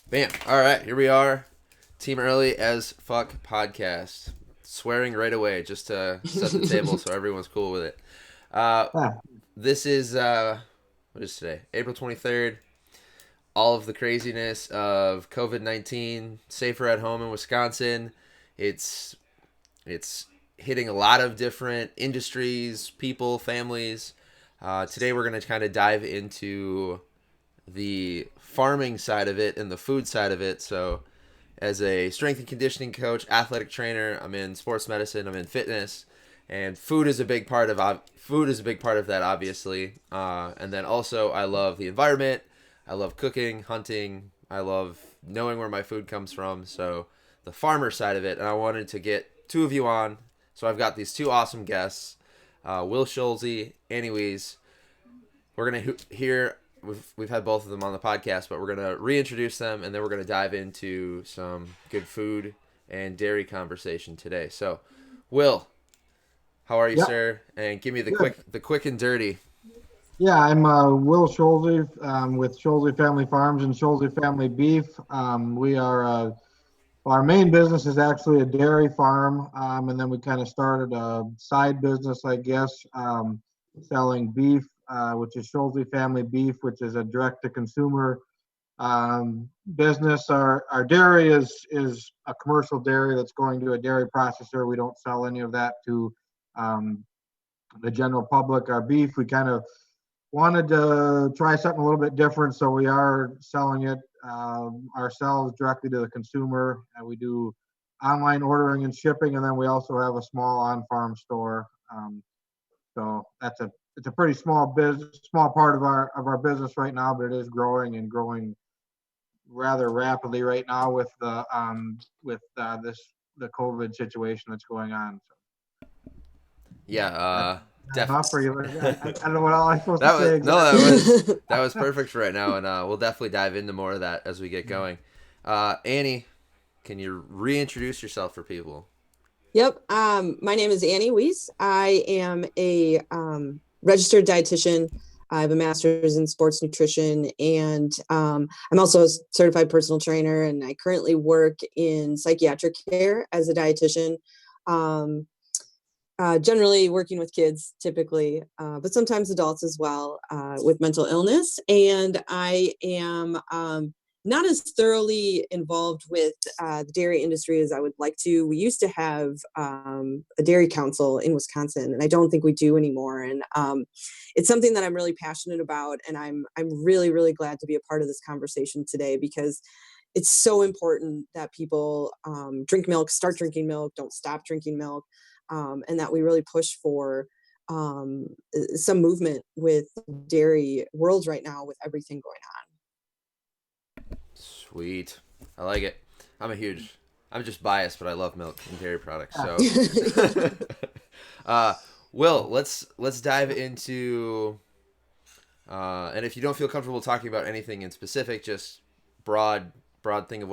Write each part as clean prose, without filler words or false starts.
Bam. All right, here we are. Team Early as Fuck podcast. Swearing right away just to set the table so everyone's cool with it. Uh, Yeah, this is, what is today? April 23rd. All of the craziness of COVID-19, safer at home in Wisconsin. It's, it's hitting a lot of different industries, people, families. Today we're going to kind of dive into the farming side of it and the food side of it. So, as a strength and conditioning coach, athletic trainer, I'm in sports medicine, I'm in fitness, and food is a big part of that, obviously. And then also, I love the environment. I love cooking, hunting. I love knowing where my food comes from. So, the farmer side of it, and I wanted to get two of you on. So I've got these two awesome guests, Will Scholze, Annie Weiss. We're gonna hear. We've had both of them on the podcast, but we're gonna reintroduce them, and then we're gonna dive into some good food and dairy conversation today. So, Will, how are you, yeah, sir? And give me good. the quick and dirty. Yeah, I'm Will Scholze with Scholze Family Farms and Scholze Family Beef. We are our main business is actually a dairy farm, and then we kind of started a side business, I guess, selling beef, which is Scholze Family Beef, which is a direct-to-consumer business. Our dairy is a commercial dairy that's going to a dairy processor. We don't sell any of that to um, the general public. Our beef, we kind of wanted to try something a little bit different, so we are selling it ourselves directly to the consumer. And we do online ordering and shipping, and then we also have a small on-farm store. So it's a pretty small part of our business right now, but it is growing and growing rather rapidly right now with this the COVID situation that's going on. So Yeah, that enough for definitely. you? I don't know what all I'm supposed to That was say no, exactly. that was perfect for right now, and we'll definitely dive into more of that as we get going. Annie, can you reintroduce yourself for people? Yep. My name is Annie Weiss. I am a registered dietitian. I have a master's in sports nutrition, and I'm also a certified personal trainer. And I currently work in psychiatric care as a dietitian. Um, Generally working with kids typically, but sometimes adults as well with mental illness. And I am not as thoroughly involved with the dairy industry as I would like to. We used to have a dairy council in Wisconsin, and I don't think we do anymore. And it's something that I'm really passionate about, and I'm really really glad to be a part of this conversation today because it's so important that people drink milk, start drinking milk, don't stop drinking milk, and that we really push for some movement with dairy world right now with everything going Sweet. I like it. I'm just biased, but I love milk and dairy products. So, on. uh, Will, let's dive into, and if you don't feel comfortable talking about anything in specific, just broad, broad thing of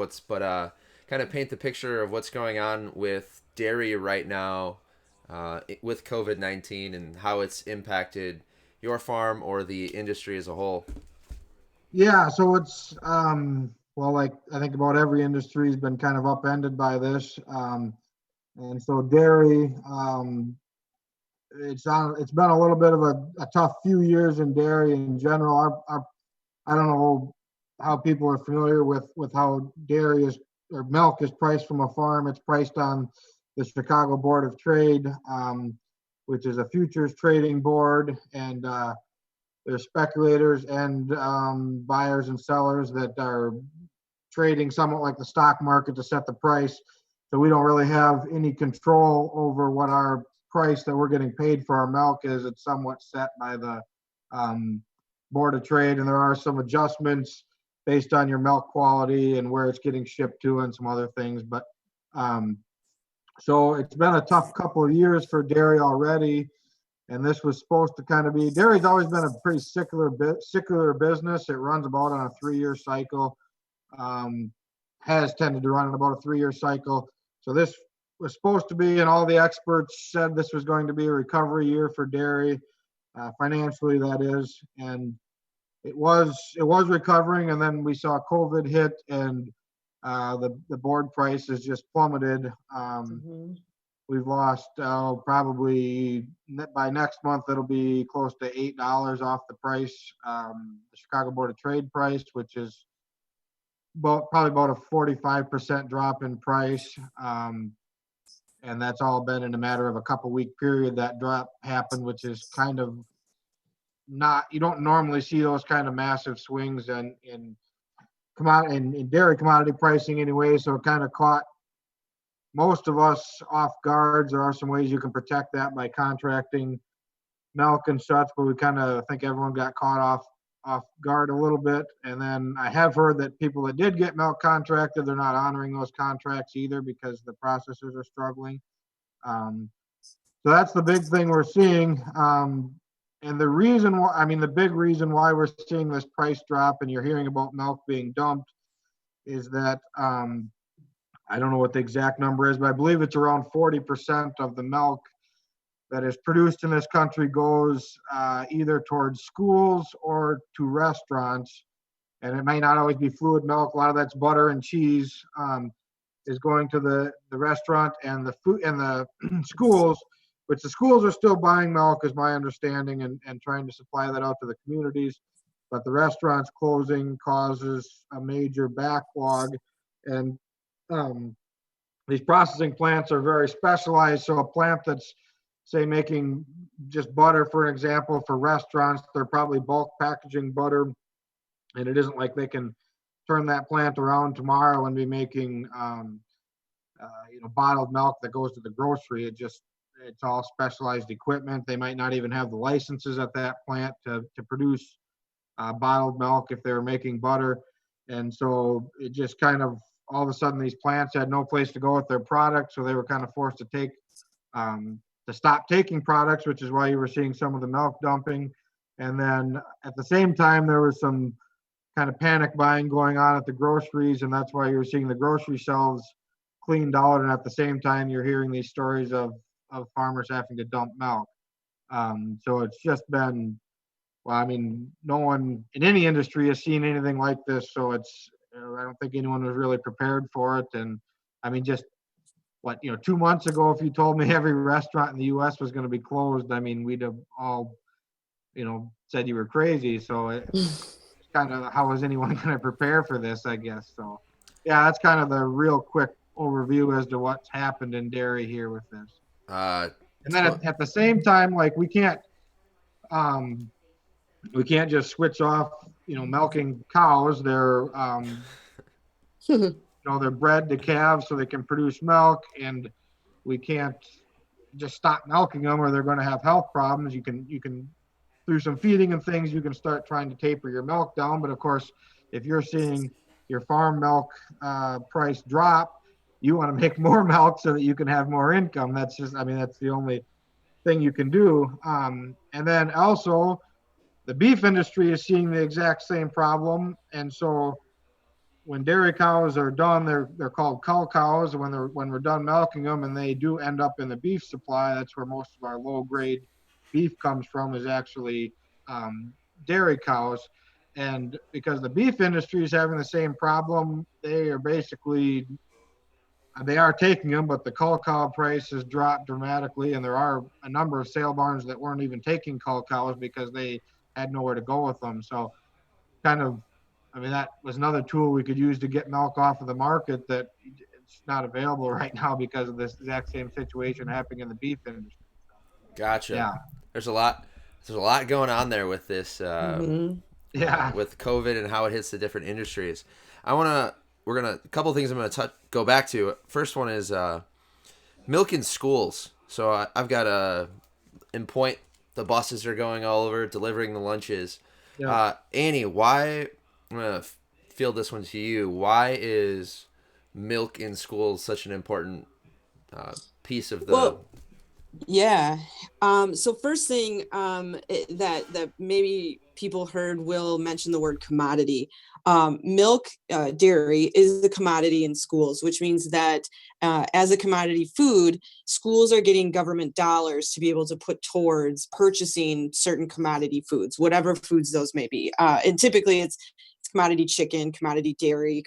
kind of paint the picture of what's going on with dairy right now, with COVID-19 and how it's impacted your farm or the industry as a whole. Yeah, so it's well, like I think about every industry has been kind of upended by this, and so dairy, it's been a little bit of a tough few years in dairy in general. I don't know how people are familiar with how dairy is or milk is priced from a farm. It's priced on the Chicago Board of Trade, which is a futures trading board, and there's speculators and buyers and sellers that are trading somewhat like the stock market to set the price. So we don't really have any control over what our price that we're getting paid for our milk is. It's somewhat set by the um, board of trade, and there are some adjustments based on your milk quality and where it's getting shipped to, and some other things. But um, so it's been a tough couple of years for dairy already, and this was supposed to kind of be dairy's always been a pretty secular business. It runs about on a 3 year cycle, um, has tended to run on about a 3 year cycle. So this was supposed to be, and all the experts said this was going to be a recovery year for dairy, financially, that is. And it was recovering, and then we saw COVID hit, and the board prices just plummeted. Mhm. We've lost probably by next month it'll be close to $8 off the price, the Chicago Board of Trade price, which is probably about a 45% drop in price. And that's all been in a matter of a couple week period that drop happened, which is kind of not, you don't normally see those kind of massive swings in commodity in dairy commodity pricing anyway. So it kind of caught most of us off guard. There are some ways you can protect that by contracting milk and such, but we kind of think everyone got caught off guard a little bit. And then I have heard that people that did get milk contracted, they're not honoring those contracts either because the processors are struggling. So that's the big thing we're seeing. And the reason why, I mean, the big reason why we're seeing this price drop and you're hearing about milk being dumped is that I don't know what the exact number is, but I believe it's around 40% of the milk that is produced in this country goes either towards schools or to restaurants. And it may not always be fluid milk. A lot of that's butter and cheese is going to the restaurant and the food and the schools, which the schools are still buying milk, is my understanding, and trying to supply that out to the communities. But the restaurants closing causes a major backlog. And these processing plants are very specialized. So a plant that's, say, making just butter, for an example, for restaurants, they're probably bulk packaging butter. And it isn't like they can turn that plant around tomorrow and be making, bottled milk that goes to the grocery. It's all specialized equipment. They might not even have the licenses at that plant to produce bottled milk if they were making butter. And so it just kind of, all of a sudden, these plants had no place to go with their product. So they were kind of forced to stop taking products, which is why you were seeing some of the milk dumping. And then at the same time, there was some kind of panic buying going on at the groceries, and that's why you're seeing the grocery shelves cleaned out. And at the same time, you're hearing these stories of farmers having to dump milk. So it's just been, well, I mean, no one in any industry has seen anything like this. So I don't think anyone was really prepared for it. And I mean, just 2 months ago, if you told me every restaurant in the U.S. was going to be closed, I mean, we'd have all, said you were crazy. So it's kind of, how is anyone going to prepare for this, I guess. So yeah, that's kind of the real quick overview as to what's happened in dairy here with this. And then at the same time, like we can't just switch off, milking cows. They're bred to calves so they can produce milk, and we can't just stop milking them or they're going to have health problems. You can through some feeding and things, you can start trying to taper your milk down. But of course, if you're seeing your farm milk price drop, you want to make more milk so that you can have more income. That's the only thing you can do. And then also, the beef industry is seeing the exact same problem. And so when dairy cows are done, they're called cull cows. When we're done milking them, and they do end up in the beef supply, that's where most of our low grade beef comes from, is actually dairy cows. And because the beef industry is having the same problem, they are taking them, but the cull cow price has dropped dramatically, and there are a number of sale barns that weren't even taking cull cows because they had nowhere to go with them. So that was another tool we could use to get milk off of the market that it's not available right now because of this exact same situation happening in the beef industry. Gotcha. Yeah. There's a lot going on there with this, Yeah. with COVID and how it hits the different industries. We're gonna, a couple of things I'm gonna go back to. First one is milk in schools. So I've got in Point, the buses are going all over delivering the lunches. Yeah. Annie, why? I'm gonna field this one to you. Why is milk in schools such an important piece of the? Well, yeah. So first thing that maybe people heard Will mention the word commodity. Milk, dairy is the commodity in schools, which means that as a commodity food, schools are getting government dollars to be able to put towards purchasing certain commodity foods, whatever foods those may be. And typically it's commodity chicken, commodity dairy,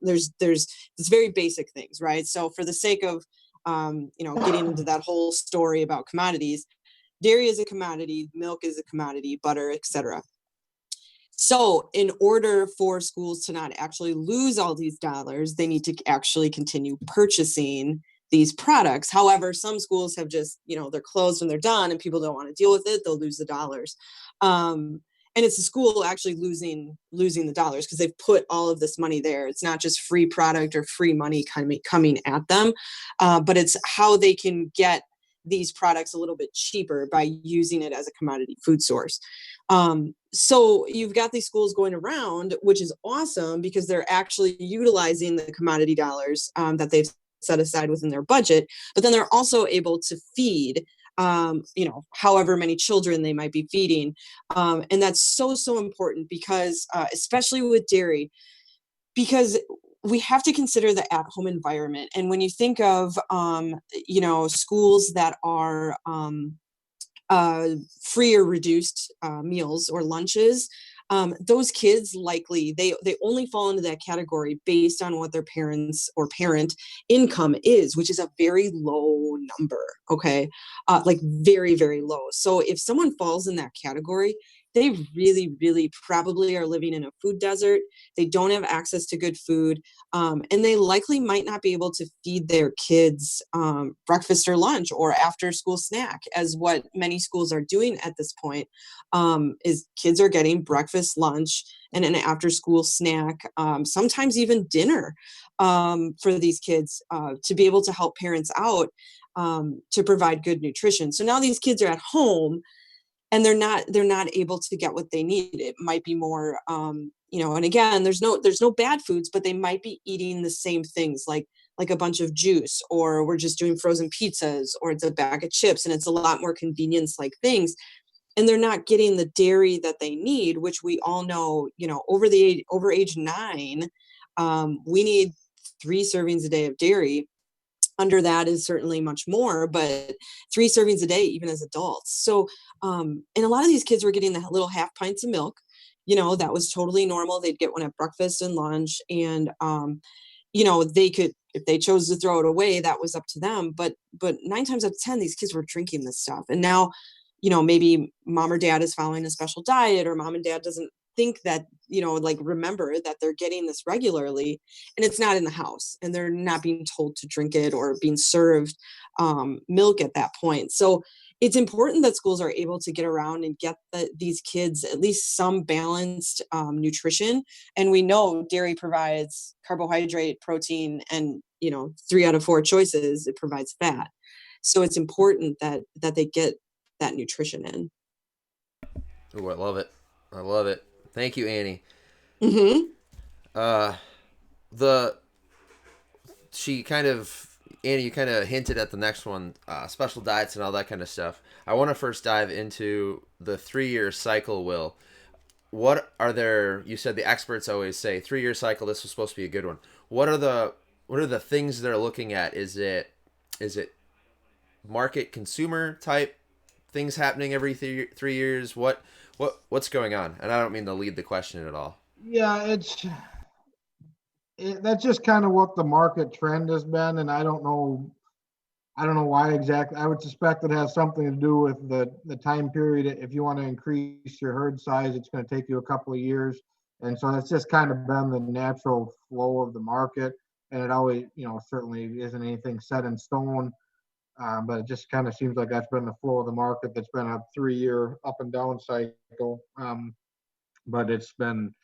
there's it's very basic things, right? So for the sake of, getting into that whole story about commodities, dairy is a commodity, milk is a commodity, butter, etc. So in order for schools to not actually lose all these dollars, they need to actually continue purchasing these products. However, some schools have just, they're closed and they're done and people don't want to deal with it. They'll lose the dollars. And it's the school actually losing the dollars because they've put all of this money there. It's not just free product or free money coming at them, but it's how they can get these products a little bit cheaper by using it as a commodity food source. So you've got these schools going around, which is awesome because they're actually utilizing the commodity dollars that they've set aside within their budget, but then they're also able to feed, however many children they might be feeding. And that's so important because, especially with dairy, because we have to consider the at-home environment. And when you think of, schools that are free or reduced meals or lunches, those kids likely they only fall into that category based on what their parents or parent income is, which is a very low number. Okay, like very, very low. So if someone falls in that category, they really probably are living in a food desert. They don't have access to good food, and they likely might not be able to feed their kids breakfast or lunch or after school snack, as what many schools are doing at this point. Is kids are getting breakfast, lunch, and an after school snack, sometimes even dinner, for these kids to be able to help parents out, to provide good nutrition. So now these kids are at home and they're not able to get what they need. It might be more, and again, there's no bad foods, but they might be eating the same things, like a bunch of juice, or we're just doing frozen pizzas, or it's a bag of chips, and it's a lot more convenience like things. And they're not getting the dairy that they need, which we all know, over age 9, we need 3 servings a day of dairy. Under that is certainly much more, but 3 servings a day, even as adults. So, and a lot of these kids were getting the little half pints of milk, that was totally normal. They'd get one at breakfast and lunch, and, they could, if they chose to throw it away, that was up to them. But 9 times out of 10, these kids were drinking this stuff. And now, maybe mom or dad is following a special diet, or mom and dad doesn't think that, remember that they're getting this regularly, and it's not in the house, and they're not being told to drink it or being served milk at that point. So it's important that schools are able to get around and get these kids at least some balanced nutrition. And we know dairy provides carbohydrate, protein, and 3 out of 4 choices, it provides fat. So it's important that they get that nutrition in. Oh, I love it. Thank you, Annie. Mm-hmm. Annie, you kind of hinted at the next one, special diets and all that kind of stuff. I want to first dive into the 3-year cycle, Will. What are there, you said the experts always say 3-year cycle, this was supposed to be a good one. What are the things they're looking at? Is it market consumer type things happening every 3 years? What's going on? And I don't mean to lead the question at all. Yeah, that's just kind of what the market trend has been, and I don't know why exactly. I would suspect it has something to do with the time period. If you want to increase your herd size, it's going to take you a couple of years, and so it's just kind of been the natural flow of the market. And it always, certainly isn't anything set in stone, but it just kind of seems like that's been the flow of the market. That's been a 3-year up and down cycle, but it's been,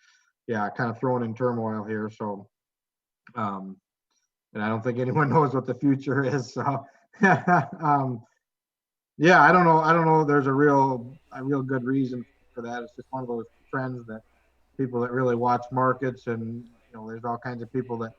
kind of thrown in turmoil here. So. And I don't think anyone knows what the future is. So, I don't know. I don't know. There's a real good reason for that. It's just one of those trends that people that really watch markets, and there's all kinds of people that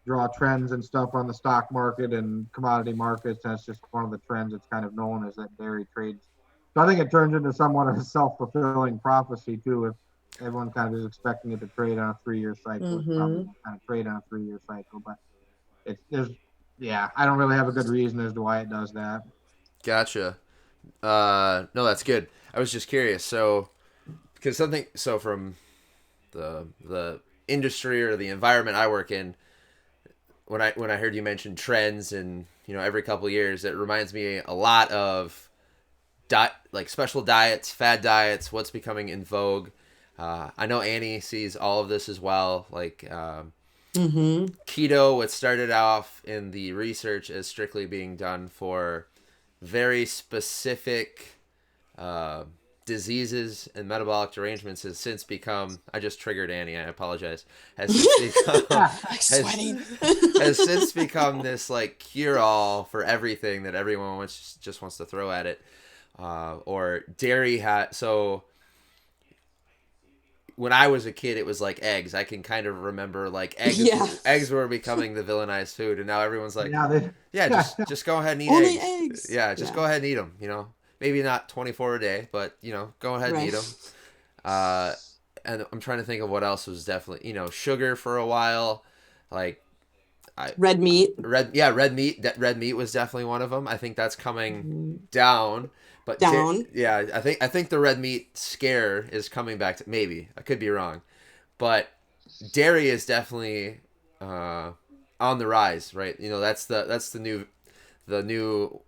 draw trends and stuff on the stock market and commodity markets. That's just one of the trends. It's kind of known as that dairy trades So I think it turns into somewhat of a self-fulfilling prophecy too. If everyone kind of is expecting it to trade on a 3-year cycle, it probably will kind of trade on a 3-year cycle. But there's, yeah, I don't really have a good reason as to why it does that. Gotcha. No, that's good. I was just curious. So, because from the industry or the environment I work in, when I heard you mention trends and every couple of years, it reminds me a lot of like special diets, fad diets, what's becoming in vogue. I know Annie sees all of this as well. Like keto, it started off in the research as strictly being done for very specific diseases and metabolic derangements, has since become, I just triggered Annie, I apologize, has since become has since become this like cure-all for everything that everyone just wants to throw at it. Or dairy so when I was a kid, it was like eggs. I can kind of remember like eggs were becoming the villainized food, and now everyone's like, just go ahead and eat only eggs. Yeah, just go ahead and eat them. Maybe not 24 a day, but go ahead and eat them. And I'm trying to think of what else was definitely sugar for a while, like red meat. Red meat was definitely one of them. I think that's coming down. But I think the red meat scare is coming back to, maybe I could be wrong, but dairy is definitely on the rise, right? That's the new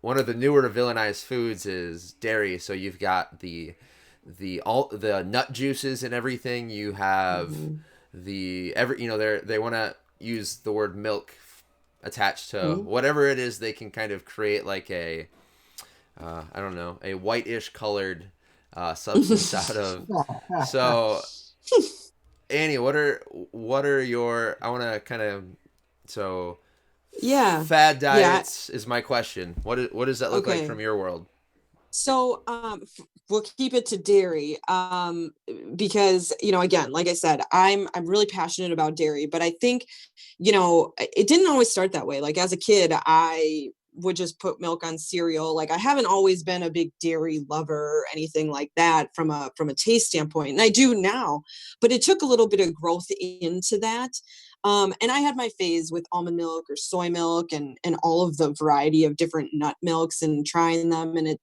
one of the newer villainized foods is dairy. So you've got the nut juices and everything. You have they want to use the word milk attached to whatever it is they can kind of create like a I don't know, a whitish colored substance out of. So Annie, what are your, I want to kind of, so fad diets is my question. What does that look like from your world? So we'll keep it to dairy because again, like I said, I'm really passionate about dairy, but I think it didn't always start that way. Like as a kid, I would just put milk on cereal. Like I haven't always been a big dairy lover or anything like that from a taste standpoint, and I do now, but it took a little bit of growth into that. And I had my phase with almond milk or soy milk and all of the variety of different nut milks and trying them. And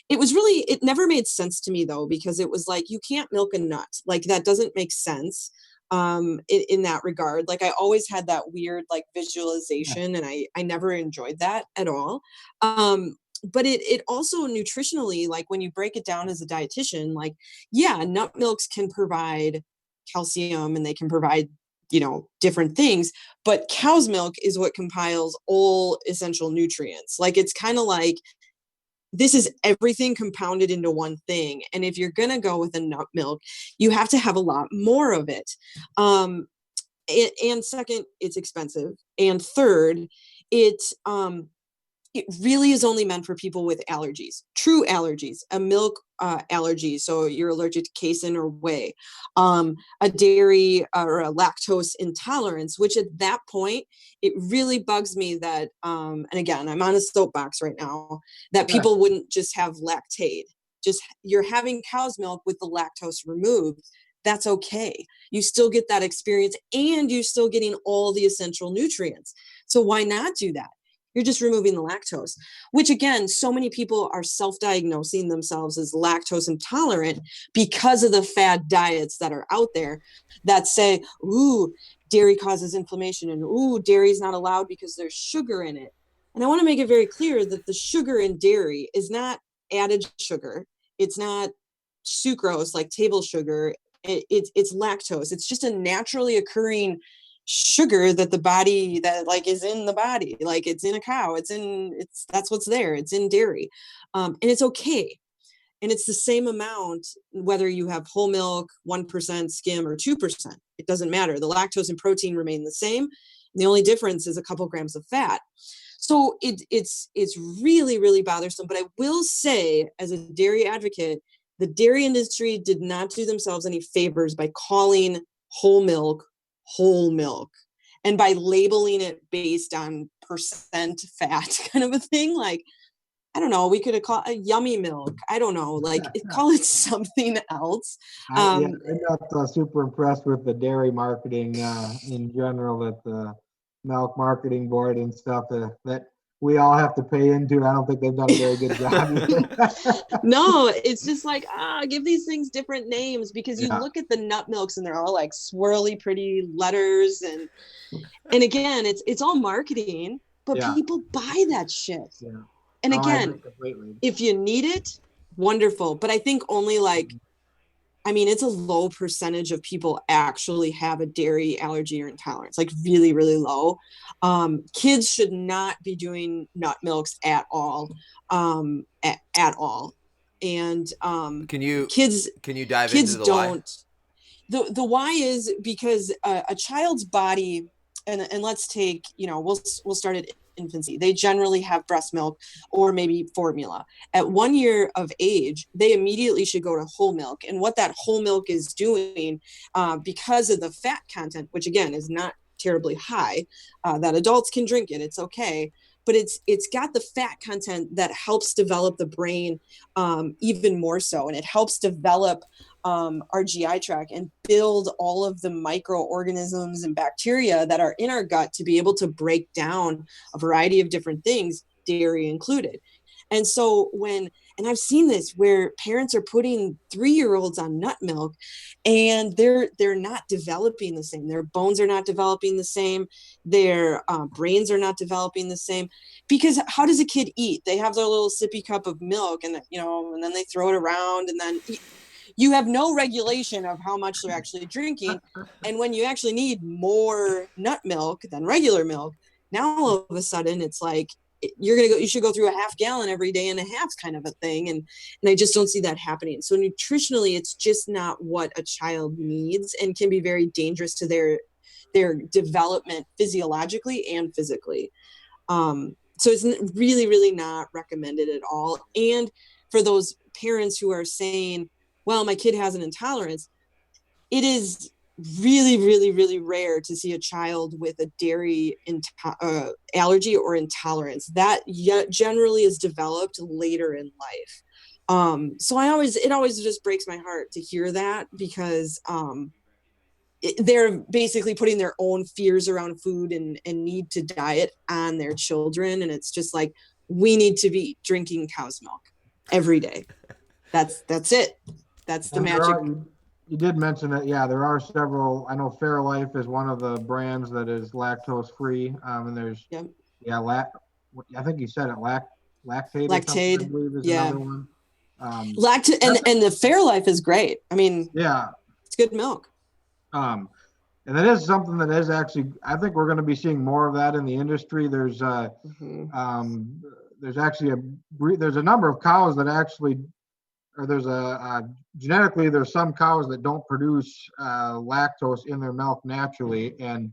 it never made sense to me though, because it was like, you can't milk a nut. Like that doesn't make sense in that regard. Like I always had that weird like visualization and I never enjoyed that at all. But it also nutritionally, like when you break it down as a dietitian, like, nut milks can provide calcium and they can provide different things, but cow's milk is what compiles all essential nutrients. Like it's kind of like, this is everything compounded into one thing. And if you're going to go with a nut milk, you have to have a lot more of it. And second, it's expensive. And third, it really is only meant for people with allergies, true allergies, a milk allergy. So you're allergic to casein or whey, a dairy or a lactose intolerance, which at that point, it really bugs me that, and again, I'm on a soapbox right now, that people wouldn't just have Lactaid. Just you're having cow's milk with the lactose removed. That's okay. You still get that experience and you're still getting all the essential nutrients. So why not do that? You're just removing the lactose, which again, so many people are self-diagnosing themselves as lactose intolerant because of the fad diets that are out there that say, ooh, dairy causes inflammation and ooh, dairy is not allowed because there's sugar in it. And I want to make it very clear that the sugar in dairy is not added sugar. It's not sucrose like table sugar. It's lactose. It's just a naturally occurring sugar that the body that like is in the body, like it's in a cow, that's what's there, it's in dairy, and it's okay. And it's the same amount whether you have whole milk, 1% skim or 2%. It doesn't matter. The lactose and protein remain the same. And the only difference is a couple grams of fat. So it's really, really bothersome. But I will say, as a dairy advocate, the dairy industry did not do themselves any favors by calling whole milk and by labeling it based on percent fat kind of a thing. Like I don't know, we could have called a yummy milk. I don't know, like call it something else. I'm not super impressed with the dairy marketing in general at the milk marketing board and stuff that we all have to pay into. I don't think they've done a very good job. No, it's just like, give these things different names, because you look at the nut milks and they're all like swirly, pretty letters. And again, it's all marketing, but people buy that shit. Yeah. And again, if you need it, wonderful. But I think only like, I mean, it's a low percentage of people actually have a dairy allergy or intolerance, like really, really low. Kids should not be doing nut milks at all, at all. And can you dive kids into the don't. Why? The why is because a child's body, and let's take, we'll start at infancy. They generally have breast milk or maybe formula. At 1 year of age, they immediately should go to whole milk. And what that whole milk is doing, because of the fat content, which again is not terribly high, that adults can drink it, it's okay, but it's got the fat content that helps develop the brain even more so, and it helps develop our GI tract and build all of the microorganisms and bacteria that are in our gut to be able to break down a variety of different things, dairy included. And so and I've seen this where parents are putting 3-year-olds on nut milk and they're not developing the same. Their bones are not developing the same. Their brains are not developing the same. Because how does a kid eat? They have their little sippy cup of milk and then they throw it around, and then you have no regulation of how much they're actually drinking. And when you actually need more nut milk than regular milk, now all of a sudden it's like, you should go through a half gallon every day and a half kind of a thing. And I just don't see that happening. So nutritionally, it's just not what a child needs, and can be very dangerous to their development physiologically and physically. So it's really, really not recommended at all. And for those parents who are saying, well, my kid has an intolerance, it is really, really, really rare to see a child with a dairy allergy or intolerance. That generally is developed later in life. So it always just breaks my heart to hear that, because they're basically putting their own fears around food and need to diet on their children. And it's just like, we need to be drinking cow's milk every day. That's it. That's the magic. You did mention that, there are several. I know Fairlife is one of the brands that is lactose free, and there's I think you said it, Lactaid. Lactaid, I believe is another one. Lactaid, and the Fairlife is great. I mean, it's good milk. And that is something that is actually, I think we're going to be seeing more of that in the industry. There's actually there's a number of cows that actually, or there's genetically, there's some cows that don't produce lactose in their milk naturally, and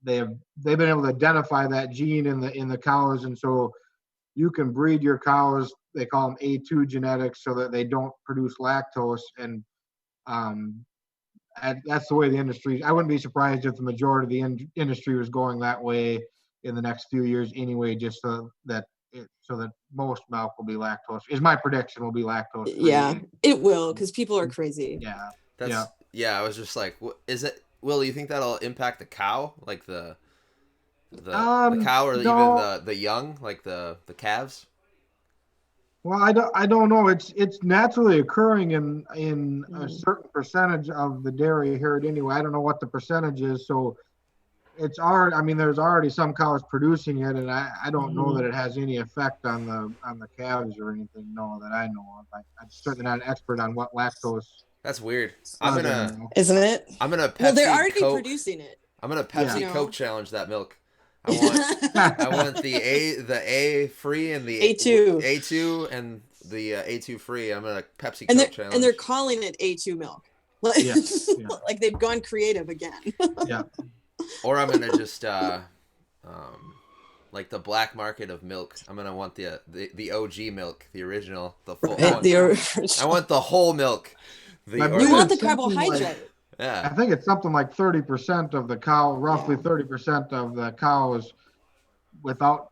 they've been able to identify that gene in the cows, and so you can breed your cows. They call them A2 genetics, so that they don't produce lactose, and that's the way the industry. I wouldn't be surprised if the majority of the industry was going that way in the next few years anyway, just so that most milk will be lactose. Is my prediction, will be lactose free. Yeah, it will, because people are crazy. Yeah, I was just like, is it, Will, you think that'll impact the cow, like the cow, or no, even the young, like the calves? Well, I don't know. It's naturally occurring in a certain percentage of the dairy herd anyway. I don't know what the percentage is, so it's already. I mean, there's already some cows producing it, and I don't know that it has any effect on the calves or anything. No, that I know of. I'm certainly not an expert on what lactose. That's weird. Isn't it? I'm gonna Pepsi. Well, they're already Coke. producing it. I'm gonna Pepsi Coke challenge that milk. I want the A free and the A2 and the A2 free. I'm gonna Pepsi Coke challenge. And they're calling it A2 milk. Like they've gone creative again. Or I'm gonna just like the black market of milk. I'm gonna want the OG milk, the original, the full. I want the whole milk. You want the carbohydrate. I think it's something like 30% of the cow, roughly 30% of the cows without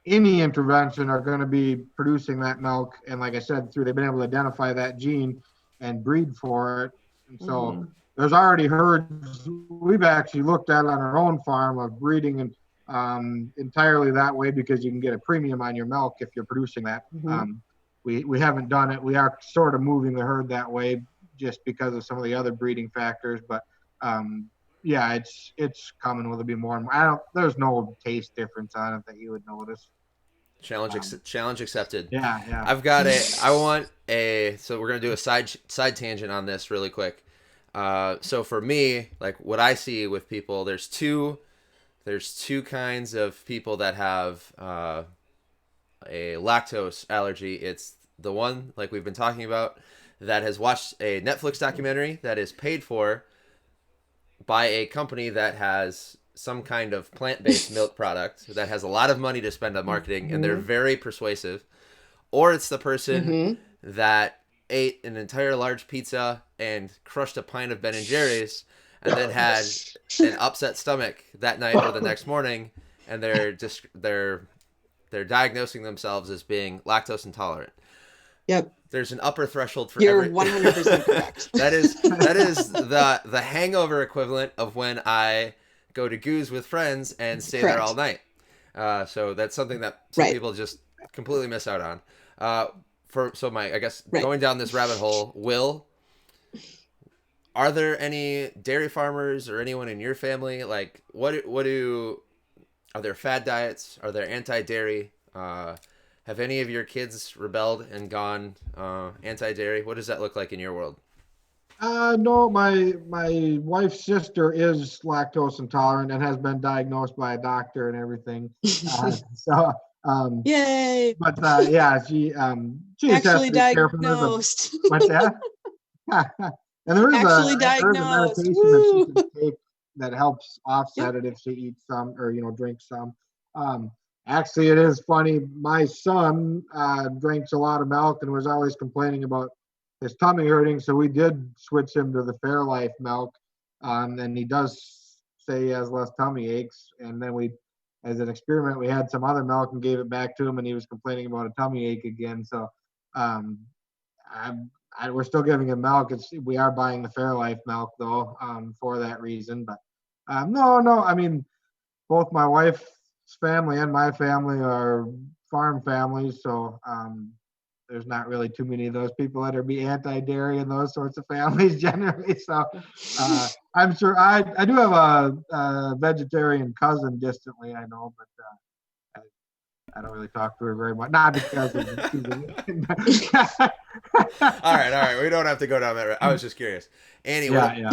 any intervention are going to be producing that milk. And like I said, they've been able to identify that gene and breed for it. And so there's already herds we've actually looked at on our own farm of breeding and entirely that way, because you can get a premium on your milk if you're producing that. We haven't done it. We are sort of moving the herd that way just because of some of the other breeding factors, but yeah, it's coming with a bit more. There's no taste difference on it that you would notice. Challenge accepted. Yeah, yeah. So we're gonna do a side tangent on this really quick. So for me, like what I see with people, there's two kinds of people that have a lactose allergy. It's the one, like we've been talking about, that has watched a Netflix documentary that is paid for by a company that has some kind of plant-based milk product that has a lot of money to spend on marketing, and they're very persuasive. Or it's the person that ate an entire large pizza and crushed a pint of Ben and Jerry's and then had an upset stomach that night or the next morning, and they're diagnosing themselves as being lactose intolerant. Yep. There's an upper threshold for You're 100% correct. That is the hangover equivalent of when I go to Goose with friends and stay there all night. So that's something that some people just completely miss out on. Going down this rabbit hole, Will, are there any dairy farmers or anyone in your family? Like, are there fad diets? Are there anti-dairy? Have any of your kids rebelled and gone anti-dairy? What does that look like in your world? No, my wife's sister is lactose intolerant and has been diagnosed by a doctor and everything. Yay! But yeah, she's actually diagnosed. What's that? And there is a medication that she can take that helps offset it if she eats some or drinks some. Actually, it is funny. My son drinks a lot of milk and was always complaining about his tummy hurting. So we did switch him to the Fairlife milk. And he does say he has less tummy aches. And then as an experiment, we had some other milk and gave it back to him, and he was complaining about a tummy ache again. So we're still giving him milk. We are buying the Fairlife milk though, for that reason. But no. I mean, both my wife's family and my family are farm families, so there's not really too many of those people that are be anti-dairy in those sorts of families generally. So I'm sure I do have a vegetarian cousin distantly, I know, but I don't really talk to her very much. Not because of All right. We don't have to go down that road. I was just curious. Anyway,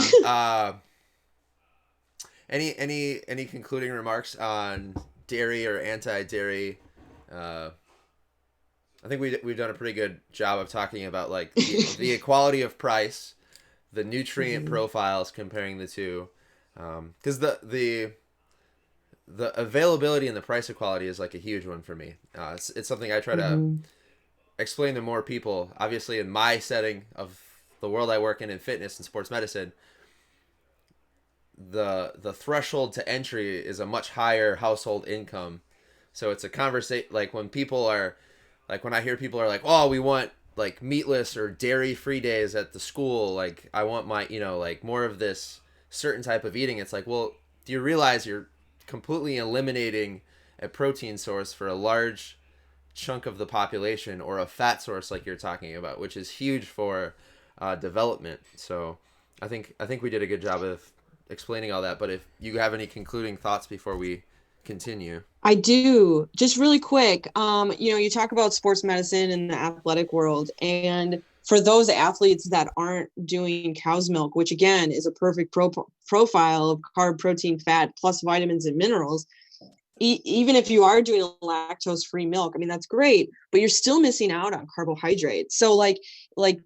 any concluding remarks on dairy or anti-dairy? I think we've done a pretty good job of talking about like the equality of price, the nutrient profiles, comparing the two, because the availability and the price equality is like a huge one for me. It's something I try to explain to more people. Obviously, in my setting of the world I work in fitness and sports medicine, the threshold to entry is a much higher household income. So it's a conversation, like when people are like, when I hear people are like, oh, we want like meatless or dairy free days at the school, like I want my like more of this certain type of eating. It's like, well, do you realize you're completely eliminating a protein source for a large chunk of the population, or a fat source like you're talking about, which is huge for development. So I think we did a good job of explaining all that, but if you have any concluding thoughts before we continue. I do. Just really quick, you talk about sports medicine and the athletic world, and for those athletes that aren't doing cow's milk, which again is a perfect profile of carb, protein, fat, plus vitamins and minerals, even if you are doing lactose-free milk, I mean, that's great, but you're still missing out on carbohydrates. So like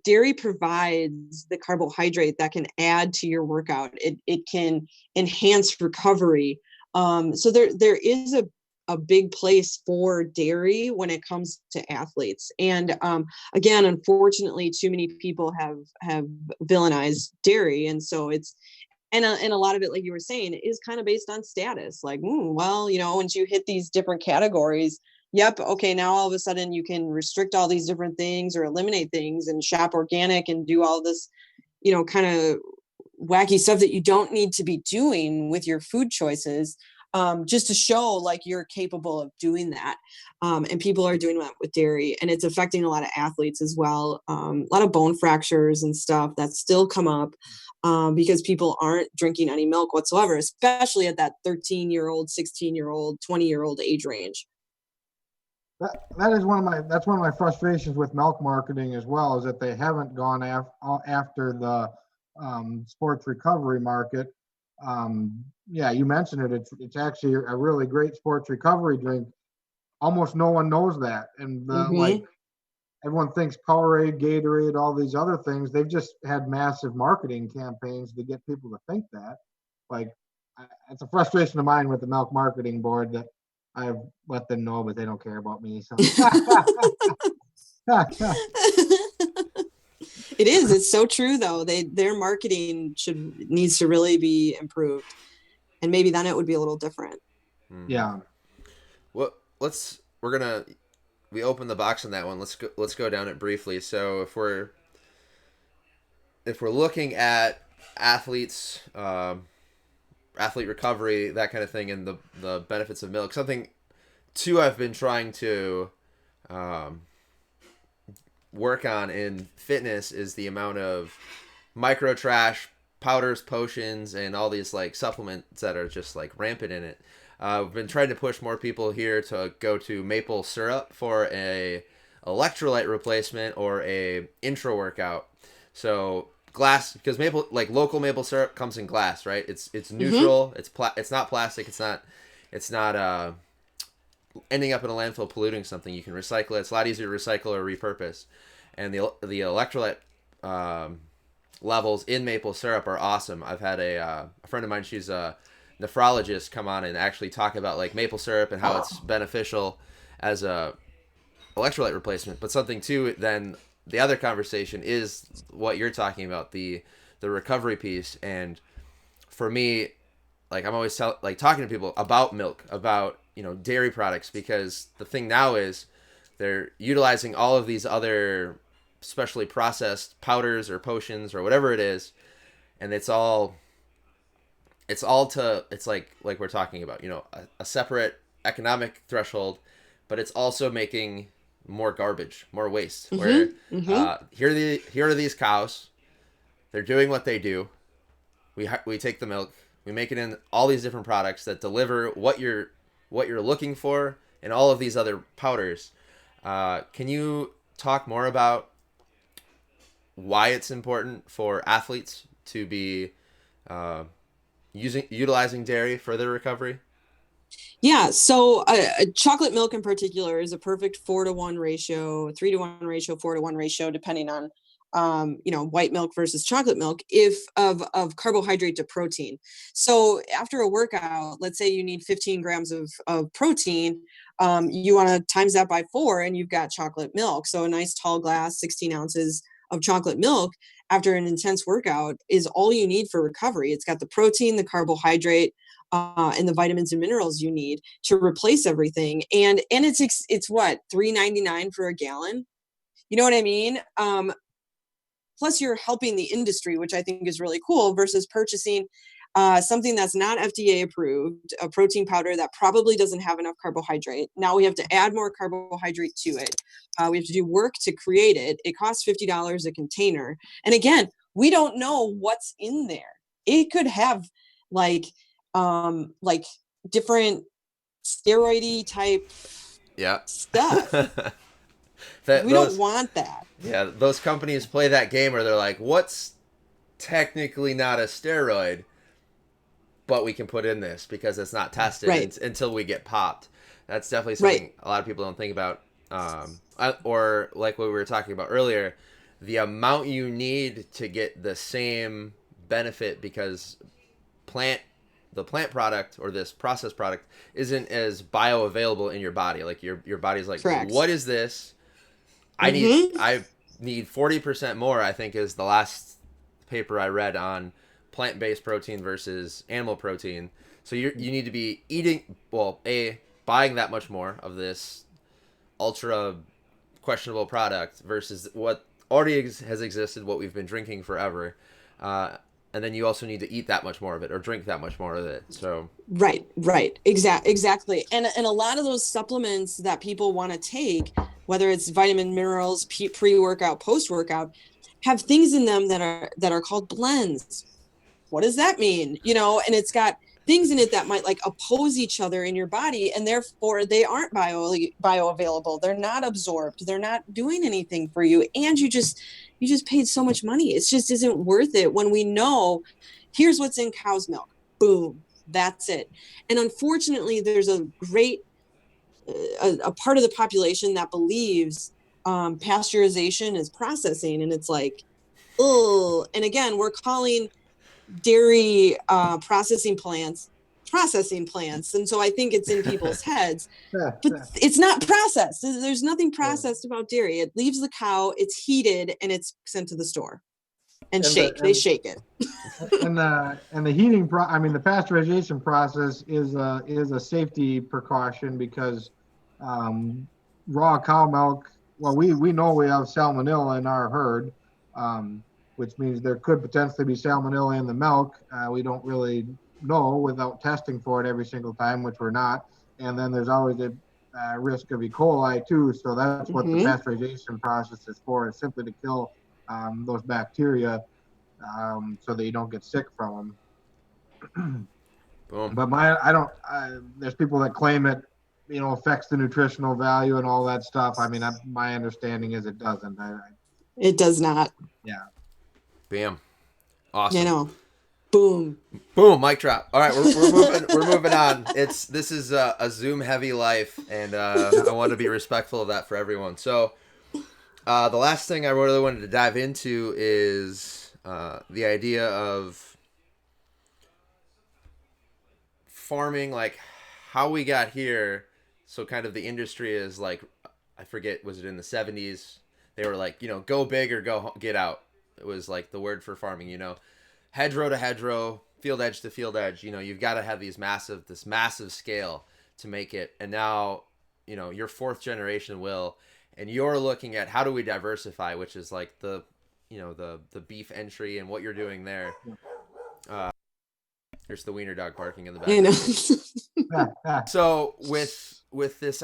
dairy provides the carbohydrate that can add to your workout. It can enhance recovery. So there is a big place for dairy when it comes to athletes. And again, unfortunately, too many people have villainized dairy. And so and a lot of it, like you were saying, is kind of based on status. Like, well, once you hit these different categories, yep, okay, now all of a sudden you can restrict all these different things or eliminate things and shop organic and do all this, kind of wacky stuff that you don't need to be doing with your food choices, just to show like you're capable of doing that. And people are doing that with dairy, and it's affecting a lot of athletes as well. A lot of bone fractures and stuff that still come up because people aren't drinking any milk whatsoever, especially at that 13-year-old, 16-year-old, 20-year-old age range. That is that's one of my frustrations with milk marketing as well, is that they haven't gone after the sports recovery market. Yeah, you mentioned it. It's actually a really great sports recovery drink. Almost no one knows that, and like everyone thinks Powerade, Gatorade, all these other things. They've just had massive marketing campaigns to get people to think that. Like, it's a frustration of mine with the milk marketing board that I've let them know, but they don't care about me. So. It is. It's so true, though. Their marketing needs to really be improved, and maybe then it would be a little different. Yeah. Well, we opened the box on that one. Let's go down it briefly. So if we're looking at athletes, athlete recovery, that kind of thing, and the benefits of milk, something too I've been trying to work on in fitness is the amount of micro trash, powders, potions, and all these like supplements that are just like rampant in it. We've been trying to push more people here to go to maple syrup for a electrolyte replacement or a intro workout. So glass, because local maple syrup comes in glass, right? It's neutral. It's not plastic. It's not ending up in a landfill polluting something. You can recycle it. It's a lot easier to recycle or repurpose. And the electrolyte levels in maple syrup are awesome. I've had a friend of mine, she's a nephrologist, come on and actually talk about like maple syrup and how it's beneficial as a electrolyte replacement. But something too, then the other conversation is what you're talking about, the recovery piece. And for me, like I'm always talking to people about milk, about dairy products, because the thing now is they're utilizing all of these other specially processed powders or potions or whatever it is, and it's like we're talking about, a separate economic threshold, but it's also making more garbage, more waste. Where here are these cows, they're doing what they do. We take the milk, we make it in all these different products that deliver what you're looking for, and all of these other powders. Can you talk more about why it's important for athletes to be utilizing dairy for their recovery? Yeah, so chocolate milk in particular is a perfect 4-to-1 ratio, 3-to-1 ratio, 4-to-1 ratio, depending on white milk versus chocolate milk, if of carbohydrate to protein. So after a workout, let's say you need 15 grams of protein, you want to times that by 4, and you've got chocolate milk. So a nice tall glass, 16 ounces of chocolate milk after an intense workout is all you need for recovery. It's got the protein, the carbohydrate, and the vitamins and minerals you need to replace everything. And it's what, $3.99 for a gallon? You know what I mean? Plus you're helping the industry, which I think is really cool, versus purchasing something that's not FDA approved, a protein powder that probably doesn't have enough carbohydrate. Now we have to add more carbohydrate to it. We have to do work to create it. It costs $50 a container. And again, we don't know what's in there. It could have like different steroidy type stuff. We don't want that. Yeah, those companies play that game where they're like, what's technically not a steroid, but we can put in this because it's not tested until we get popped. That's definitely something a lot of people don't think about. Or like what we were talking about earlier, the amount you need to get the same benefit, because the plant product or this processed product isn't as bioavailable in your body. Like your body's like, what is this? I need 40% more, I think, is the last paper I read on plant-based protein versus animal protein. So you need to be eating, buying that much more of this ultra questionable product versus what already has existed, what we've been drinking forever. And then you also need to eat that much more of it or drink that much more of it. So right, exactly. And a lot of those supplements that people want to take, whether it's vitamin, minerals, pre-workout, post-workout, have things in them that are called blends. What does that mean? And it's got things in it that might like oppose each other in your body, and therefore they aren't bioavailable. They're not absorbed. They're not doing anything for you, and you just paid so much money. It just isn't worth it when we know here's what's in cow's milk. Boom, that's it. And unfortunately, there's a great a part of the population that believes pasteurization is processing, and it's like, oh. And again, we're calling dairy processing plants, and so I think it's in people's heads, but it's not processed. There's nothing processed about dairy. It leaves the cow, it's heated, and it's sent to the store and they shake it. And the heating the pasteurization process is a safety precaution because raw cow milk, well, we know we have salmonella in our herd, which means there could potentially be salmonella in the milk. We don't really know without testing for it every single time, which we're not. And then there's always a risk of E. coli too. So that's what the pasteurization process is for. It's simply to kill those bacteria so that you don't get sick from them. boom. But there's people that claim it, affects the nutritional value and all that stuff. I mean, my understanding is it doesn't. It does not. Yeah. Bam. Awesome. Boom. Boom. Mic drop. All right, we're moving on. This is a Zoom heavy life, and I want to be respectful of that for everyone. So the last thing I really wanted to dive into is the idea of farming, like how we got here. So kind of the industry is like, I forget, was it in the 70s? They were like, go big or get out. It was like the word for farming, hedgerow to hedgerow, field edge to field edge. You've got to have this massive scale to make it. And now, your fourth generation, Will, and you're looking at how do we diversify, which is like the beef entry and what you're doing there. There's the wiener dog barking in the back. I know. So with this,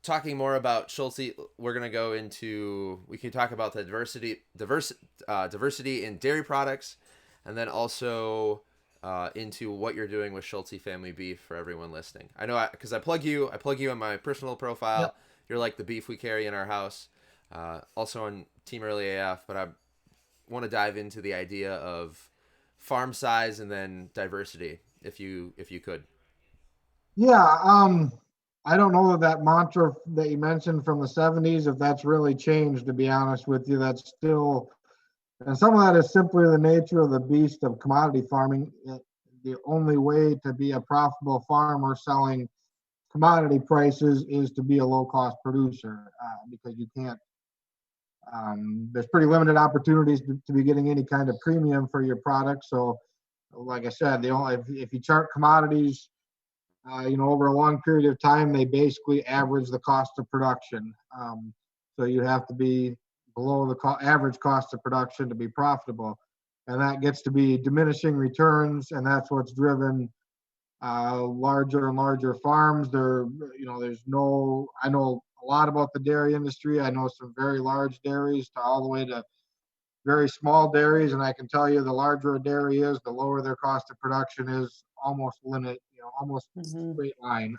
talking more about Scholze, we're gonna go into. We can talk about the diversity in dairy products, and then also into what you're doing with Scholze Family Beef for everyone listening. I know because I plug you on my personal profile. Yep. You're like the beef we carry in our house. Also on Team Early AF, but I want to dive into the idea of farm size and then diversity, if you could. Yeah, I don't know that mantra that you mentioned from the 70s, if that's really changed, to be honest with you. That's still, and some of that is simply the nature of the beast of commodity farming. The only way to be a profitable farmer selling commodity prices is to be a low-cost producer, because you can't, there's pretty limited opportunities to be getting any kind of premium for your product. So like I said, if you chart commodities, over a long period of time, they basically average the cost of production. So you have to be below the average cost of production to be profitable. And that gets to be diminishing returns, and that's what's driven larger and larger farms. I know a lot about the dairy industry. I know some very large dairies to all the way to very small dairies, and I can tell you the larger a dairy is, the lower their cost of production is, almost straight line.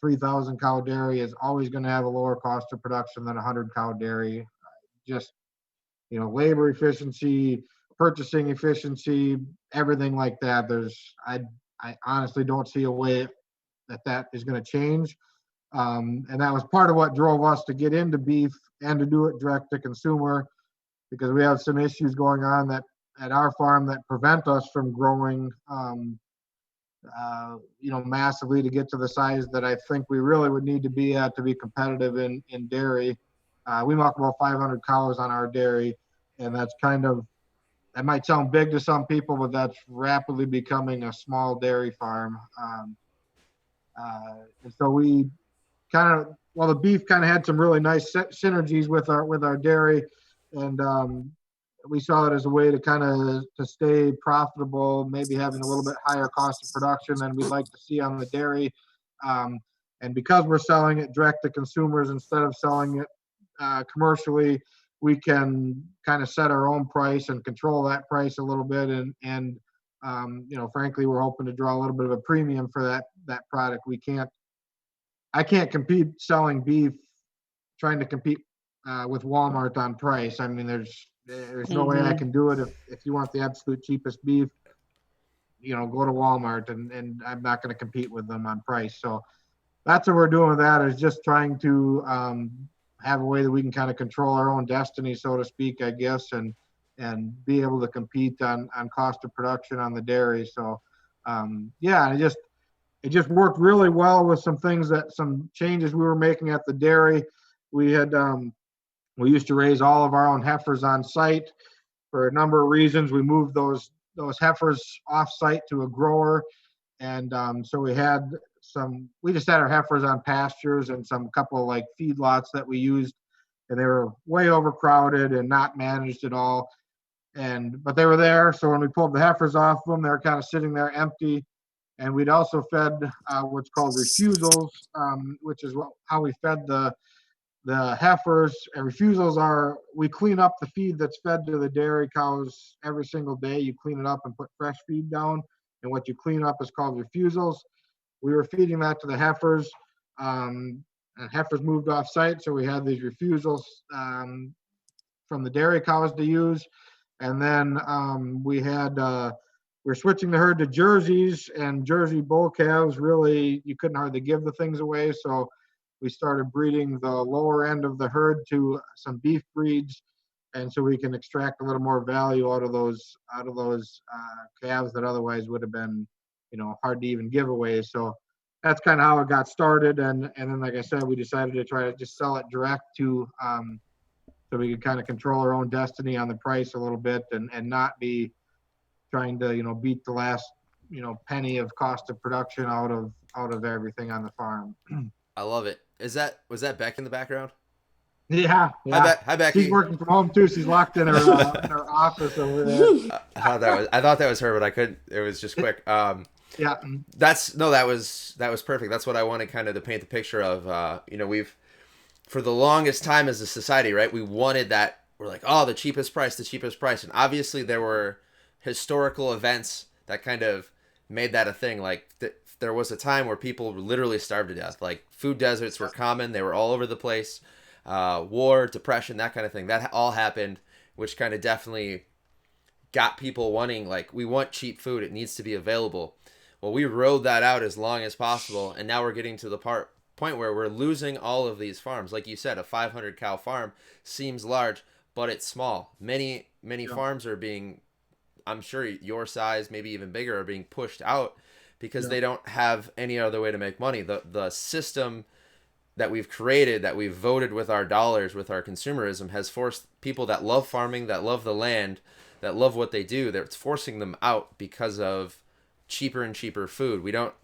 3,000 cow dairy is always going to have a lower cost of production than a 100 cow dairy. Just, labor efficiency, purchasing efficiency, everything like that. I honestly don't see a way that is going to change. And that was part of what drove us to get into beef and to do it direct to consumer, because we have some issues going on that at our farm that prevent us from growing, massively to get to the size that I think we really would need to be at to be competitive in dairy. We milk about 500 cows on our dairy, and that might sound big to some people, but that's rapidly becoming a small dairy farm. And so the beef kind of had some really nice synergies with our dairy, and we saw it as a way to kind of to stay profitable, maybe having a little bit higher cost of production than we'd like to see on the dairy. And because we're selling it direct to consumers instead of selling it commercially, we can kind of set our own price and control that price a little bit. And frankly, we're hoping to draw a little bit of a premium for that product. I can't compete selling beef, trying to compete with Walmart on price. I mean, there's no way I can do it. If you want the absolute cheapest beef, go to Walmart, and I'm not going to compete with them on price. So that's what we're doing with that, is just trying to have a way that we can kind of control our own destiny, so to speak, I guess, and be able to compete on cost of production on the dairy. So it just worked really well with some changes we were making at the dairy. We used to raise all of our own heifers on site. For a number of reasons, we moved those heifers off site to a grower, and so we just had our heifers on pastures and some couple of like feedlots that we used, and they were way overcrowded and not managed at all. But they were there, so when we pulled the heifers off them, they were kind of sitting there empty. And we'd also fed what's called refusals, which is how we fed the heifers. And refusals we clean up the feed that's fed to the dairy cows every single day. You clean it up and put fresh feed down. And what you clean up is called refusals. We were feeding that to the heifers, and heifers moved off site. So we had these refusals from the dairy cows to use. And then we're switching the herd to jerseys, and Jersey bull calves. Really, you couldn't hardly give the things away. So we started breeding the lower end of the herd to some beef breeds. And so we can extract a little more value out of those calves that otherwise would have been, hard to even give away. So that's kind of how it got started. And then, like I said, we decided to try to just sell it direct to, so we could kind of control our own destiny on the price a little bit, and not be trying to, beat the last, penny of cost of production out of everything on the farm. I love it. Was that Beck in the background? Yeah. Hi, Becky. She's working from home too. She's locked in her office over there. I thought that was her, but I couldn't. It was just quick. Yeah. That was perfect. That's what I wanted kind of to paint the picture of. We've, for the longest time as a society, right, we wanted that. We're like, oh, the cheapest price. And obviously there were historical events that kind of made that a thing. Like there was a time where people literally starved to death. Like food deserts were common. They were all over the place. War, depression, that kind of thing. That all happened, which kind of definitely got people wanting, like, we want cheap food. It needs to be available. Well, we rode that out as long as possible. And now we're getting to the point where we're losing all of these farms. Like you said, a 500 cow farm seems large, but it's small. Many farms are being, I'm sure your size, maybe even bigger, are being pushed out because they don't have any other way to make money. The system that we've created, that we've voted with our dollars, with our consumerism, has forced people that love farming, that love the land, that love what they do, it's forcing them out because of cheaper and cheaper food. We don't,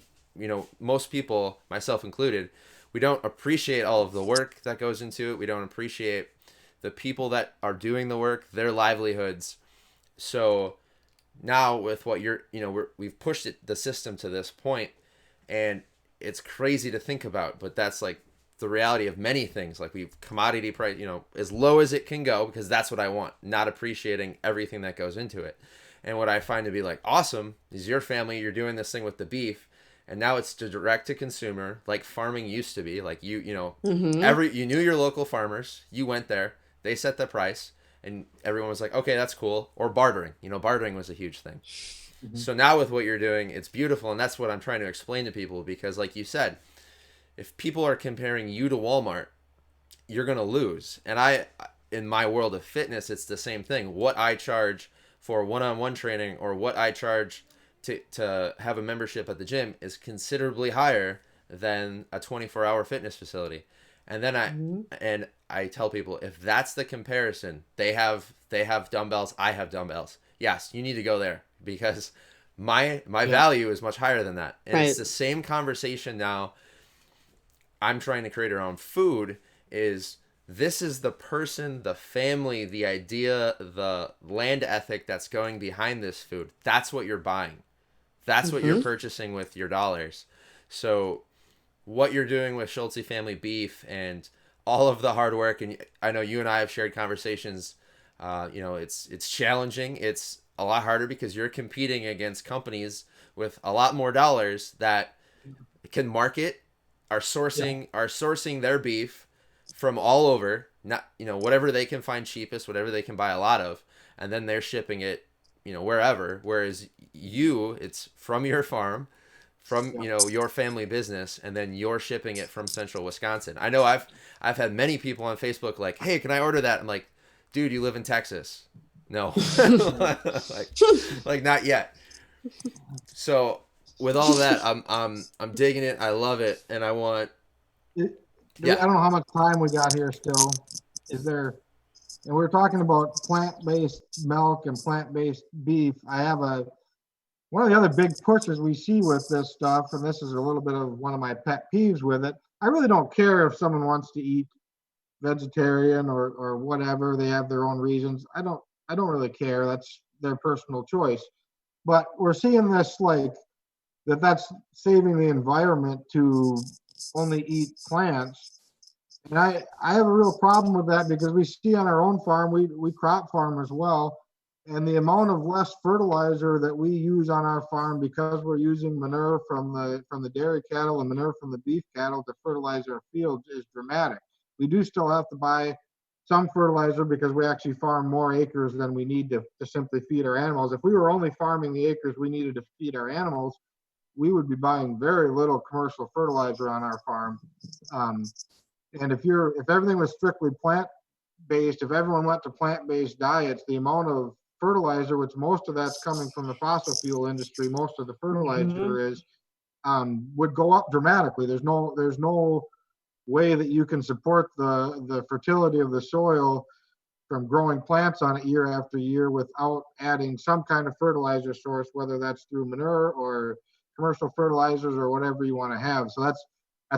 most people, myself included, we don't appreciate all of the work that goes into it. We don't appreciate the people that are doing the work, their livelihoods. So now with what we've pushed the system to this point, and it's crazy to think about, but that's like the reality of many things. Like we've commodity price, as low as it can go, because that's what I want, not appreciating everything that goes into it. And what I find to be like awesome is your family, you're doing this thing with the beef, and now it's direct to consumer, like farming used to be. Like you knew your local farmers, you went there, they set the price, and everyone was like, okay, that's cool. Or bartering, bartering was a huge thing. Mm-hmm. So now with what you're doing, it's beautiful. And that's what I'm trying to explain to people, because like you said, if people are comparing you to Walmart, you're going to lose. And in my world of fitness, it's the same thing. What I charge for one-on-one training, or what I charge to have a membership at the gym, is considerably higher than a 24-hour fitness facility. And then I tell people, if that's the comparison, they have dumbbells, I have dumbbells. Yes, you need to go there, because my value is much higher than that. And It's the same conversation now. I'm trying to create around food is this is the person, the family, the idea, the land ethic that's going behind this food. That's what you're buying. That's what you're Mm-hmm. purchasing with your dollars. So what you're doing with Scholze Family Beef and all of the hard work, and I know you and I have shared conversations. It's challenging. It's a lot harder because you're competing against companies with a lot more dollars that can market, Yeah. are sourcing their beef from all over, not whatever they can find cheapest, whatever they can buy a lot of, and then they're shipping it wherever. Whereas it's from your farm, from Yeah. your family business, and then you're shipping it from central Wisconsin. I know I've had many people on Facebook like, hey, can I order that? I'm like, dude, you live in Texas. No. like not yet. So with all that, I'm digging it. I love it, and I want It, I yeah. don't know how much time we got here still. Is there, and we're talking about plant-based milk and plant-based beef. I have one of the other big pushes we see with this stuff, and this is a little bit of one of my pet peeves with it. I really don't care if someone wants to eat vegetarian or whatever. They have their own reasons. I don't really care. That's their personal choice. But we're seeing this like that's saving the environment to only eat plants. And I have a real problem with that because we see on our own farm, we crop farm as well. And the amount of less fertilizer that we use on our farm because we're using manure from the dairy cattle and manure from the beef cattle to fertilize our fields is dramatic. We do still have to buy some fertilizer because we actually farm more acres than we need to simply feed our animals. If we were only farming the acres we needed to feed our animals, we would be buying very little commercial fertilizer on our farm. Um, and if everything was strictly plant based, if everyone went to plant based diets, the amount of fertilizer, which most of that's coming from the fossil fuel industry, most of the Mm-hmm. fertilizer is would go up dramatically. There's no way that you can support the fertility of the soil from growing plants on it year after year without adding some kind of fertilizer source, whether that's through manure or commercial fertilizers or whatever you want to have. So that's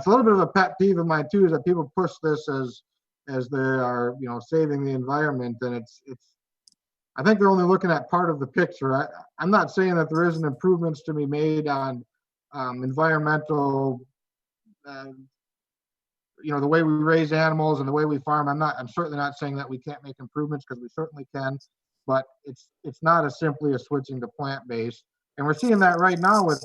a little bit of a pet peeve of mine too, is that people push this as they are, saving the environment, and it's. I think they're only looking at part of the picture. I'm not saying that there isn't improvements to be made on environmental uh, the way we raise animals and the way we farm. I'm certainly not saying that we can't make improvements, because we certainly can, but it's not as simply as switching to plant-based. And we're seeing that right now with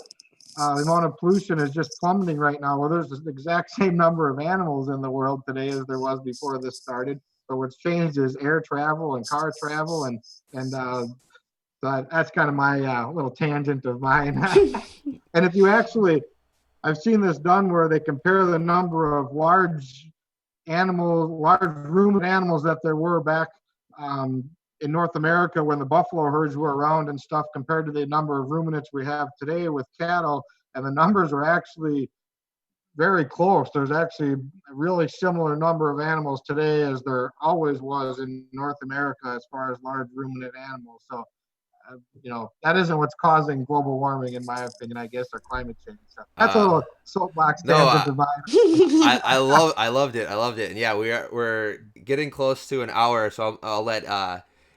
the amount of pollution is just plummeting right now. Well, there's the exact same number of animals in the world today as there was before this started. But what's changed is air travel and car travel, and so that's kind of my little tangent of mine. And if you actually, I've seen this done where they compare the number of large ruminant animals that there were back um, in North America when the buffalo herds were around and stuff, compared to the number of ruminants we have today with cattle. And the numbers are actually very close. There's actually a really similar number of animals today as there always was in North America as far as large ruminant animals. So that isn't what's causing global warming, in my opinion, I guess, or climate change. So that's a Uh, little soapbox no, tangent of mine. I loved it, and yeah, we're getting close to an hour, so I'll let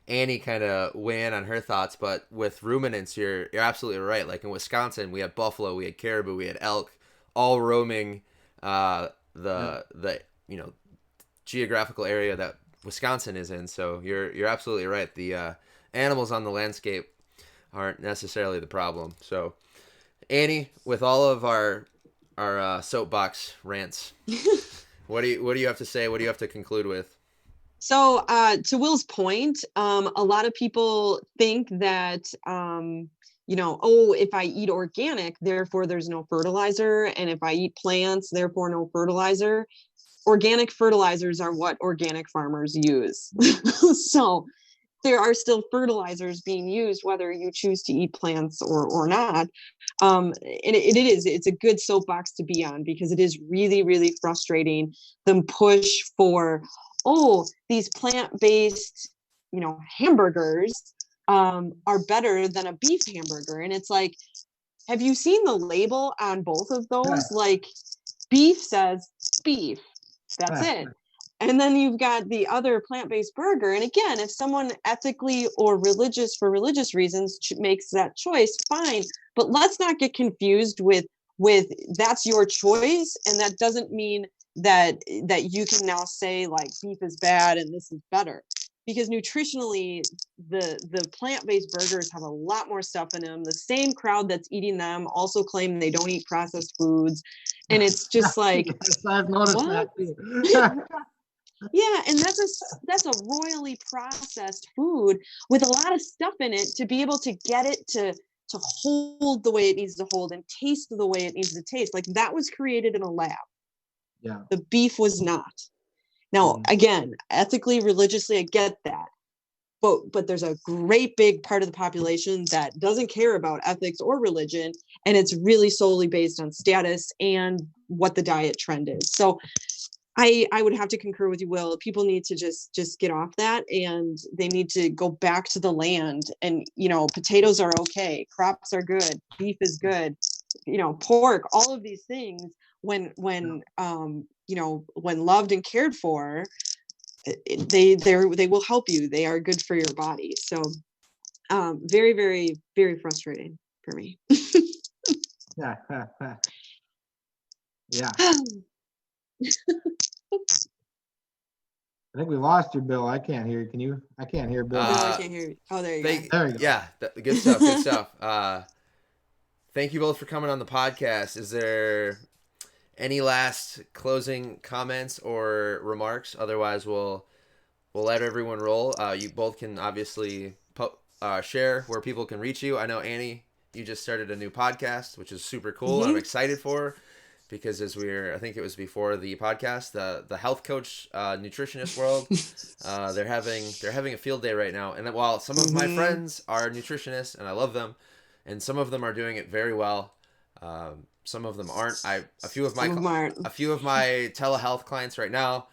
Annie kind of weigh in on her thoughts. But with ruminants, you're absolutely right. Like in Wisconsin, we had buffalo, we had caribou, we had elk, all roaming Yeah. the geographical area that Wisconsin is in. So you're absolutely right. The animals on the landscape aren't necessarily the problem. So Annie, with all of our soapbox rants, what do you have to say? What do you have to conclude with? So, to Will's point, a lot of people think that, oh, if I eat organic, therefore there's no fertilizer. And if I eat plants, therefore no fertilizer. Organic fertilizers are what organic farmers use. So there are still fertilizers being used, whether you choose to eat plants or not. And it's a good soapbox to be on, because it is really, really frustrating them push for, oh, these plant-based, hamburgers are better than a beef hamburger. And it's like, have you seen the label on both of Yeah. those? Like, beef says beef. That's it. And then you've got the other plant-based burger. And again, if someone ethically or for religious reasons makes that choice, fine. But let's not get confused with that's your choice. And that doesn't mean that you can now say like beef is bad and this is better. Because nutritionally, the plant-based burgers have a lot more stuff in them. The same crowd that's eating them also claim they don't eat processed foods. And it's just like, yes, I've noticed what? that too. Yeah, and that's a royally processed food with a lot of stuff in it to be able to get it to hold the way it needs to hold and taste the way it needs to taste. Like that was created in a lab. Yeah. The beef was not. Now, again, ethically, religiously, I get that. But there's a great big part of the population that doesn't care about ethics or religion, and it's really solely based on status and what the diet trend is. So I would have to concur with you, Will. People need to just get off that, and they need to go back to the land. And potatoes are okay, crops are good, beef is good, pork, all of these things when loved and cared for, they will help you. They are good for your body. So very, very, very frustrating for me. Yeah. Yeah. I think we lost you, Bill. I can't hear you. Can you? I can't hear Bill. No, I can't hear you. Oh, there you go. There you go. Yeah, good stuff. Good stuff. Thank you both for coming on the podcast. Is there any last closing comments or remarks? Otherwise, we'll let everyone roll. You both can obviously share where people can reach you. I know, Annie, you just started a new podcast, which is super cool. I'm excited for, because I think it was before the podcast, the health coach, nutritionist world, they're having a field day right now. And while some of my friends are nutritionists and I love them, and some of them are doing it very well, some of them aren't. A few of my telehealth clients right now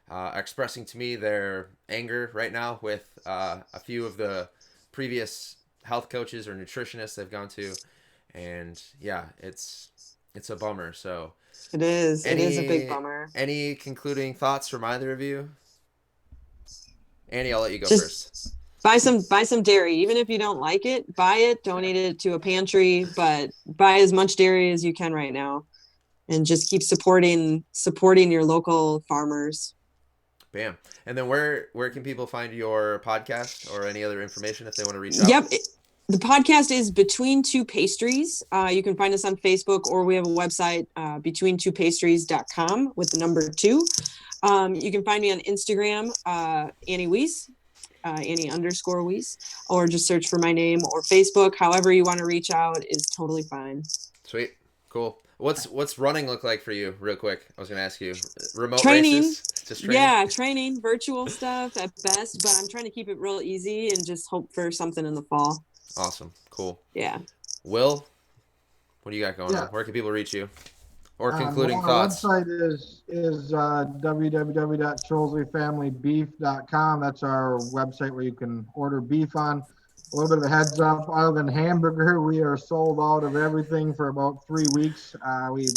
are expressing to me their anger right now with a few of the previous health coaches or nutritionists they've gone to, and yeah, it's a bummer. So it is a big bummer. Any concluding thoughts from either of you? Annie, I'll let you go first. Buy some dairy. Even if you don't like it, buy it, donate it to a pantry, but buy as much dairy as you can right now, and just keep supporting your local farmers. Bam. And then where can people find your podcast or any other information if they want to reach out? Yep. The podcast is Between Two Pastries. You can find us on Facebook, or we have a website, betweentwopastries.com with the number 2. You can find me on Instagram, Annie Weiss, Annie_Weiss, or just search for my name, or Facebook. However you want to reach out is totally fine. Sweet. Cool. What's running look like for you, real quick? I was going to ask you. Remote training. races? Just training? Yeah, training, virtual stuff at best, but I'm trying to keep it real easy and just hope for something in the fall. Awesome. Cool. Yeah. Will, what do you got going on? Where can people reach you? Or concluding thoughts? Our website is www.scholzefamilybeef.com. That's our website where you can order beef on. A little bit of a heads up, other than hamburger, we are sold out of everything for about 3 weeks. We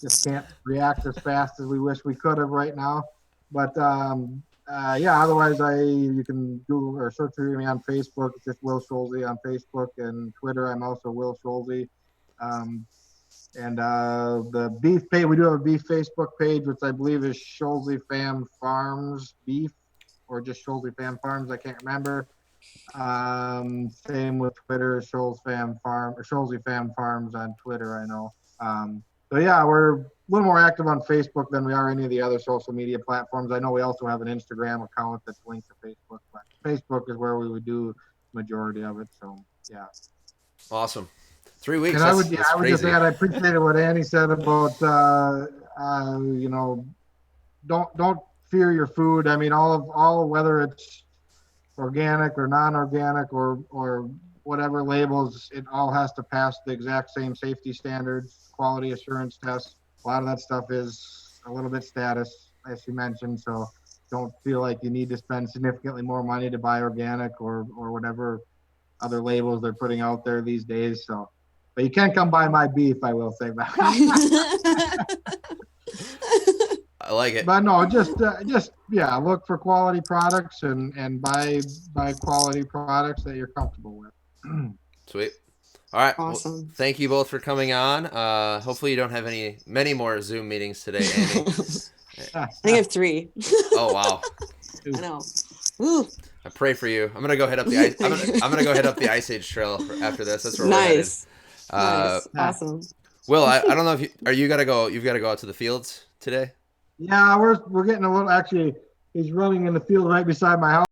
just can't react as fast as we wish we could have right now. But otherwise you can Google or search for me on Facebook. It's just Will Scholze on Facebook, and Twitter, I'm also Will Scholze. And the beef page, we do have a beef Facebook page, which I believe is Scholze Fam Farms Beef, or just Scholze Fam Farms, I can't remember. Same with Twitter, Scholze Fam Farms on Twitter, I know. So yeah, we're a little more active on Facebook than we are any of the other social media platforms. I know we also have an Instagram account that's linked to Facebook, but Facebook is where we would do the majority of it. So yeah. Awesome. 3 weeks. And I would just add, I appreciated what Annie said about don't fear your food. I mean, all whether it's organic or non-organic or whatever labels, it all has to pass the exact same safety standards, quality assurance tests. A lot of that stuff is a little bit status, as you mentioned. So don't feel like you need to spend significantly more money to buy organic or whatever other labels they're putting out there these days. So, but you can come buy my beef, I will say that. I like it. But no, just yeah, look for quality products and buy quality products that you're comfortable with. Sweet. All right. Well, Awesome. thank you both for coming on. Hopefully you don't have many more Zoom meetings today, Amy. I think I have 3. Oh wow. I know. Woo. I pray for you. I'm gonna go head up the ice. I'm gonna go head up the Ice Age Trail after this. That's where we're headed. Nice. Nice. Awesome. Will, I don't know if you gotta go. You've got to go out to the fields today. Yeah, we're getting a little. Actually, he's running in the field right beside my house.